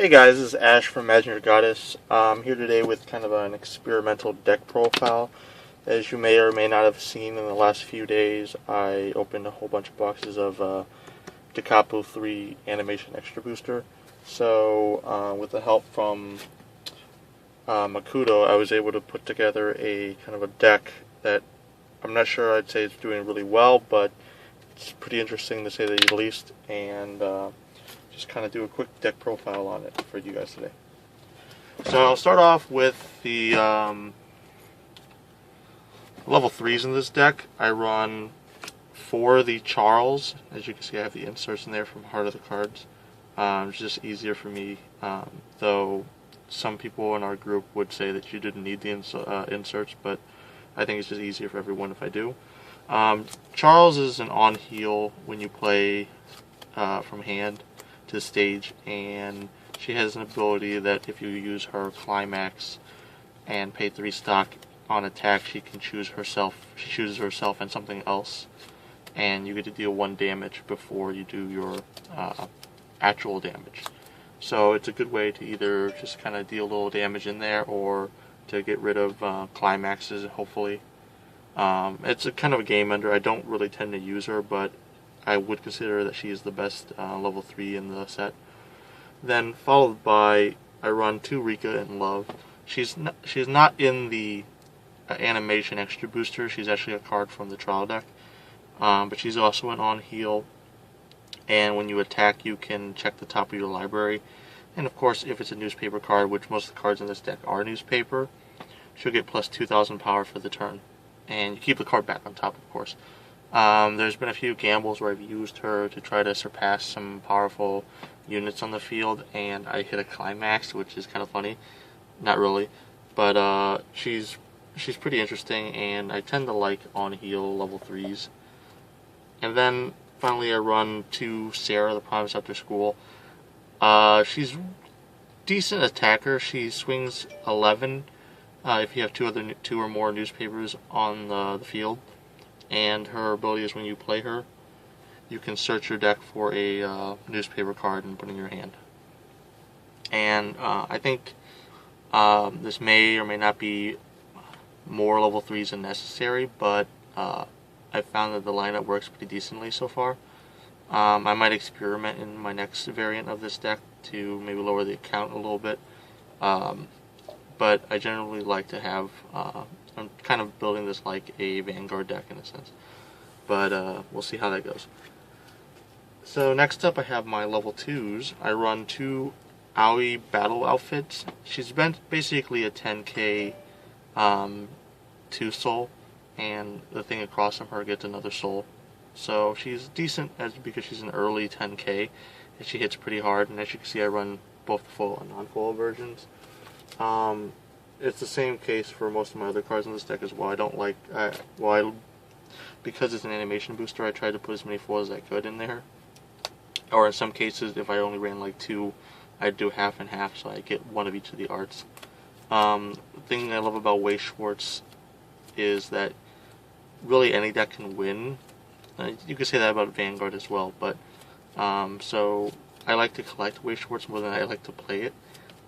Hey guys, this is Ash from Imagineyourgoddess. I'm here today with kind of an experimental deck profile. As you may or may not have seen in the last few days, I opened a whole bunch of boxes of D.C.III. Animation Extra Booster. So, with the help from Makudo, I was able to put together a kind of a deck that I'm not sure I'd say it's doing really well, but it's pretty interesting to say the least, and just kind of do a quick deck profile on it for you guys today. So I'll start off with the level 3s in this deck. I run for the Charles. As you can see, I have the inserts in there from Heart of the Cards. It's just easier for me, though some people in our group would say that you didn't need the inserts, but I think it's just easier for everyone if I do. Charles is an on-heal when you play from hand to stage, and she has an ability that if you use her climax and pay 3 stock on attack, she can choose herself. She chooses herself and something else, and you get to deal 1 damage before you do your actual damage. So it's a good way to either just kind of deal a little damage in there, or to get rid of climaxes, hopefully. It's a kind of a game ender. I don't really tend to use her, but I would consider that she is the best level 3 in the set. Then followed by, I run 2 Rika in Love. She's not in the animation extra booster. She's actually a card from the trial deck, but she's also an on heal. And when you attack, you can check the top of your library. And of course, if it's a newspaper card, which most of the cards in this deck are newspaper, she'll get plus 2,000 power for the turn. And you keep the card back on top, of course. There's been a few gambles where I've used her to try to surpass some powerful units on the field, and I hit a climax, which is kind of funny. Not really, but she's pretty interesting, and I tend to like on heal level 3s. And then finally, I run 2 Sarah, the Promise After School. She's decent attacker. She swings 11 if you have 2 or more newspapers on the field. And her ability is when you play her, you can search your deck for a newspaper card and put it in your hand. And I think this may or may not be more level 3s than necessary, but I've found that the lineup works pretty decently so far. I might experiment in my next variant of this deck to maybe lower the count a little bit. But I generally like to have, I'm kind of building this like a Vanguard deck in a sense. But we'll see how that goes. So next up I have my level 2s. I run 2 Aoi battle outfits. She's been basically a 10k 2 soul, and the thing across from her gets another soul. So she's decent because she's an early 10k, and she hits pretty hard. And as you can see, I run both the full and non-full versions. It's the same case for most of my other cards in this deck as well. I don't like, because it's an animation booster, I tried to put as many foils as I could in there. Or in some cases, if I only ran like 2, I'd do half and half, so I get 1 of each of the arts. The thing I love about Weiss Schwarz is that really any deck can win. You could say that about Vanguard as well, but so I like to collect Weiss Schwarz more than I like to play it.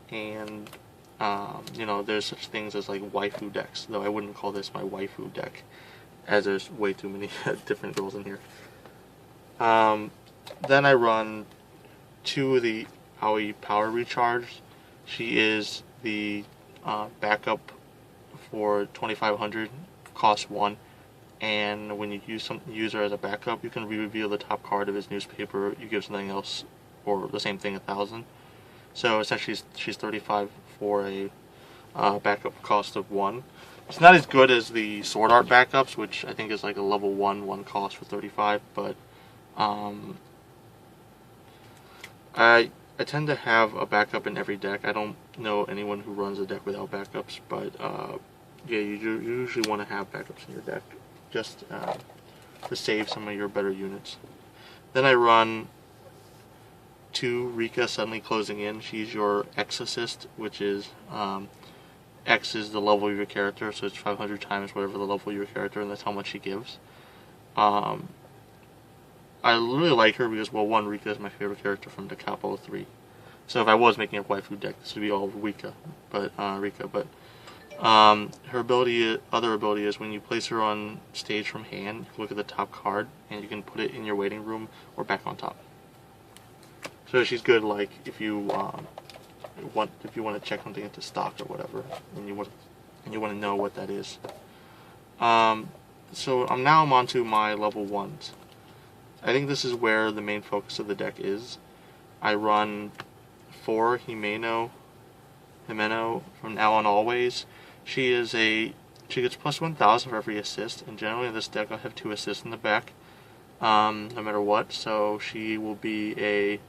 And you know, there's such things as like waifu decks, though I wouldn't call this my waifu deck, as there's way too many different girls in here. Then I run 2 of the Aoi Power Recharge. She is the backup for 2,500, cost 1, and when you use her as a backup, you can re-reveal the top card of his newspaper. You give something else, or the same thing, 1,000. So essentially, she's 35 for a backup cost of 1. It's not as good as the Sword Art backups, which I think is like a level 1 cost for 35, but I tend to have a backup in every deck. I don't know anyone who runs a deck without backups, but yeah, you usually want to have backups in your deck, just to save some of your better units. Then I run 2 Rika Suddenly Closing In. She's your X assist, which is X is the level of your character, so it's 500 times whatever the level of your character, and that's how much she gives. I really like her because, well, 1, Rika is my favorite character from D.C.III. So if I was making a waifu deck, this would be all Rika. But her other ability is when you place her on stage from hand, you can look at the top card and you can put it in your waiting room or back on top. So she's good, like if you want to check something into stock or whatever, and you want to know what that is. So now I'm on to my level 1s. I think this is where the main focus of the deck is. I run 4 Himeno from now on always. She gets plus 1,000 for every assist, and generally in this deck I'll have 2 assists in the back, no matter what. So she will be a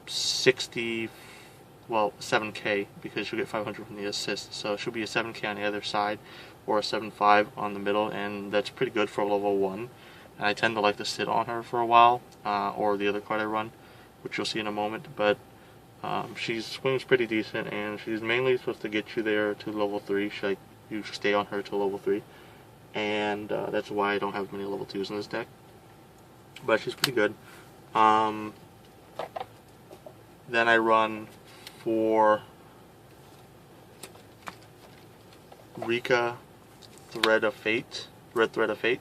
7k, because she'll get 500 from the assist. So she'll be a 7k on the other side, or a 7.5 on the middle, and that's pretty good for a level 1. And I tend to like to sit on her for a while, or the other card I run, which you'll see in a moment. But she swings pretty decent, and she's mainly supposed to get you there to level 3. You stay on her to level 3, and that's why I don't have many level 2s in this deck. But she's pretty good. Then I run 4 Rika Red Thread of Fate,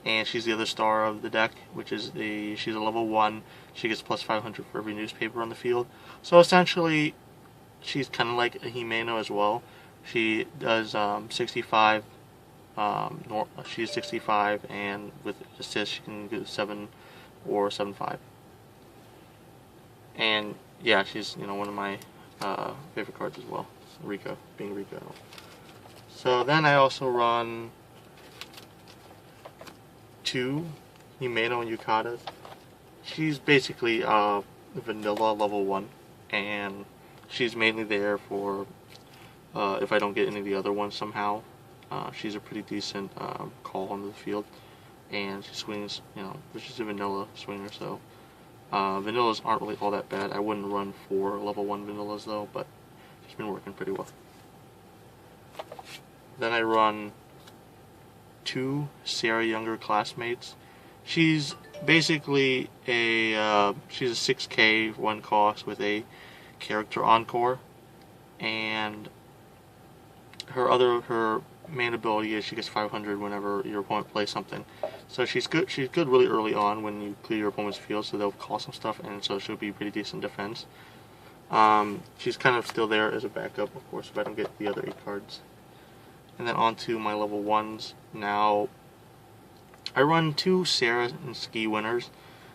and she's the other star of the deck, which is she's a level 1. She gets plus 500 for every newspaper on the field. So essentially, she's kind of like a Himeno as well. She does 65. She's 65, and with assist, she can get 7 or 7.5. And yeah, she's one of my favorite cards as well. Rika, being Rika. So then I also run 2 Himeno and Yukatas. She's basically vanilla level 1, and she's mainly there for if I don't get any of the other ones somehow. She's a pretty decent call on the field, and she swings, she's a vanilla swinger, so vanillas aren't really all that bad. I wouldn't run 4 level 1 vanillas though, but she's been working pretty well. Then I run 2 Sarah Younger Classmates. She's basically she's a 6k 1 cost with a character encore, and her main ability is she gets 500 whenever your opponent plays something. So she's good really early on when you clear your opponent's field, so they'll call some stuff, and so she'll be pretty decent defense. She's kind of still there as a backup, of course, if I don't get the other 8 cards. And then on to my level 1s. Now, I run 2 Sarah and Ski Winners.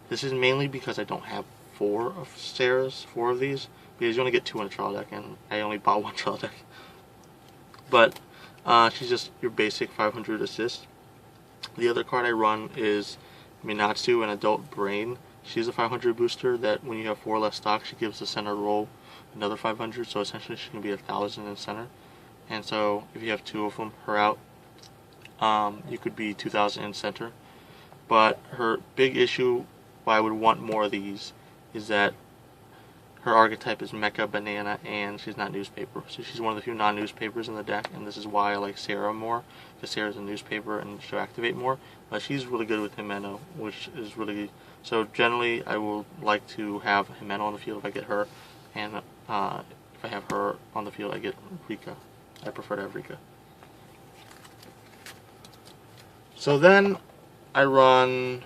This is mainly because I don't have 4 of Sarah's, 4 of these, because you only get 2 in a trial deck, and I only bought 1 trial deck. But she's just your basic 500 assist. The other card I run is Minatsu, an Adult Brain. She's a 500 booster that when you have 4 less stock, she gives the center roll another 500, so essentially she can be 1,000 in center. And so if you have 2 of them, her out, you could be 2,000 in center. But her big issue, why I would want more of these, is that her archetype is Mecha Banana, and she's not newspaper. So she's one of the few non-newspapers in the deck, and this is why I like Sarah more, because Sarah's a newspaper and she'll activate more. But she's really good with Himeno, which is really... So generally, I will like to have Himeno on the field if I get her, and if I have her on the field, I get Rika. I prefer to have Rika. So then I run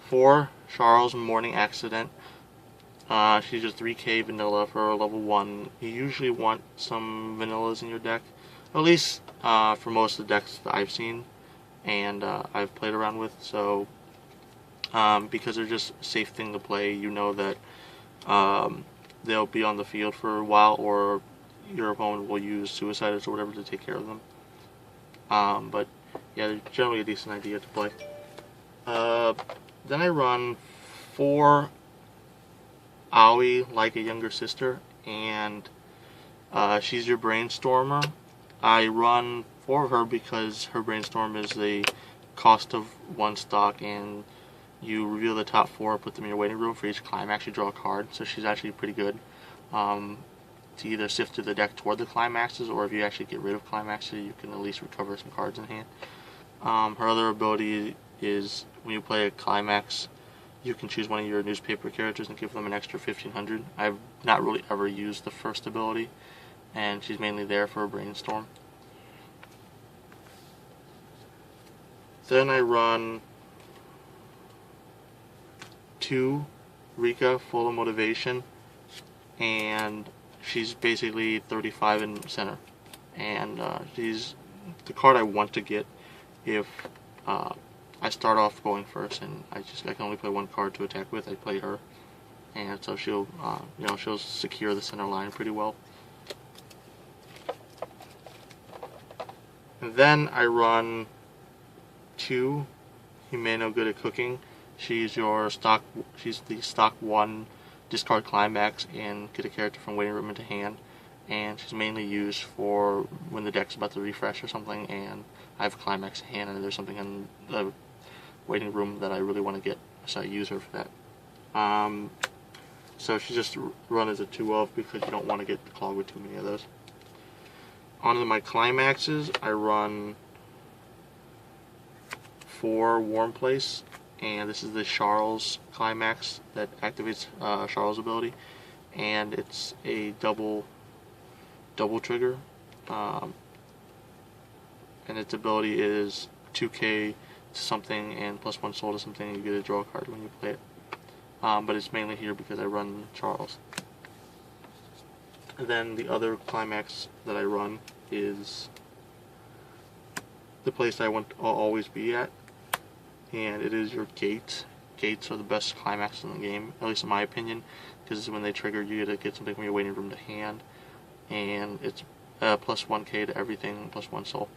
4 Charles Morning Accident. She's just 3k vanilla for level 1. You usually want some vanillas in your deck, at least for most of the decks that I've seen and I've played around with. So because they're just a safe thing to play, you know that they'll be on the field for a while, or your opponent will use Suiciders or whatever to take care of them. But yeah, they're generally a decent idea to play. Then I run 4 Aoi, Like a Younger Sister, and she's your Brainstormer. I run 4 of her because her Brainstorm is the cost of 1 stock, and you reveal the top 4, put them in your waiting room. For each climax you draw a card, so she's actually pretty good to either sift through the deck toward the climaxes, or if you actually get rid of climaxes, you can at least recover some cards in hand. Her other ability is when you play a climax, you can choose one of your newspaper characters and give them an extra 1500. I've not really ever used the first ability, and she's mainly there for a brainstorm. Then I run 2 Rika full of motivation, and she's basically 35 in center, and she's the card I want to get if I start off going first and I can only play one card to attack with. I play her, and so she'll she'll secure the center line pretty well. And then I run 2 Himeno Good at Cooking. She's the stock 1 discard climax and get a character from waiting room into hand, and she's mainly used for when the deck's about to refresh or something and I have a climax in hand and there's something in the waiting room that I really want to get, so I use her for that. So she just run as a 2-of because you don't want to get clogged with too many of those. On to my climaxes, I run 4 Warm Place, and this is the Charles climax that activates Charles' ability, and it's a double trigger, and its ability is 2k to something and +1 soul to something, and you get to draw a card when you play it. But it's mainly here because I run Charles. And then the other climax that I run is the place I'll always be at, and it is your Gates. Gates are the best climax in the game, at least in my opinion, because when they trigger you get to get something from your waiting room to hand, and it's +1k to everything, +1 soul.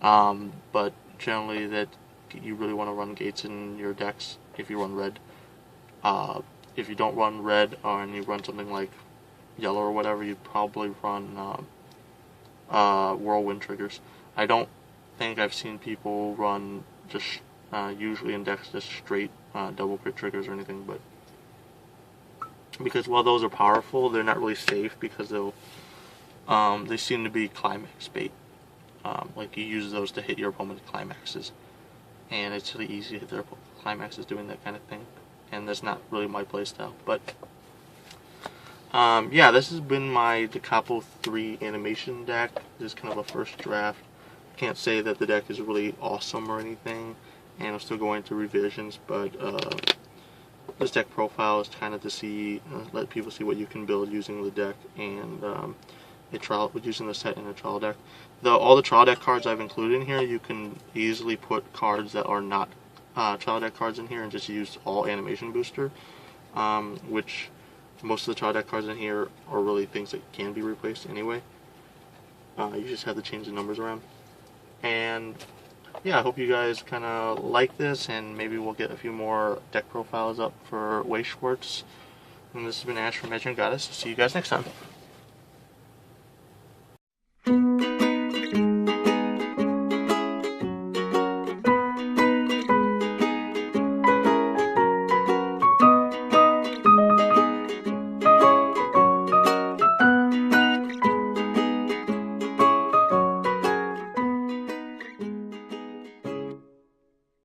But generally that you really want to run Gates in your decks if you run red. If you don't run red and you run something like yellow or whatever, you'd probably run whirlwind triggers. I don't think I've seen people run just usually in decks just straight double crit triggers or anything, but because while those are powerful, they're not really safe because they seem to be climax bait. Like you use those to hit your opponent's climaxes, and it's really easy to hit their climaxes doing that kind of thing, and that's not really my playstyle. But yeah, this has been my Da Capo 3 animation deck. This is kind of a first draft. Can't say that the deck is really awesome or anything, and I'm still going through revisions, but this deck profile is kind of to see, let people see what you can build using the deck, and using the set in a trial deck. All the trial deck cards I've included in here, you can easily put cards that are not trial deck cards in here and just use all animation booster, which most of the trial deck cards in here are really things that can be replaced anyway. You just have to change the numbers around. And yeah, I hope you guys kind of like this, and maybe we'll get a few more deck profiles up for Weiss Schwarz. And this has been Ash from Imagineyourgoddess. See you guys next time.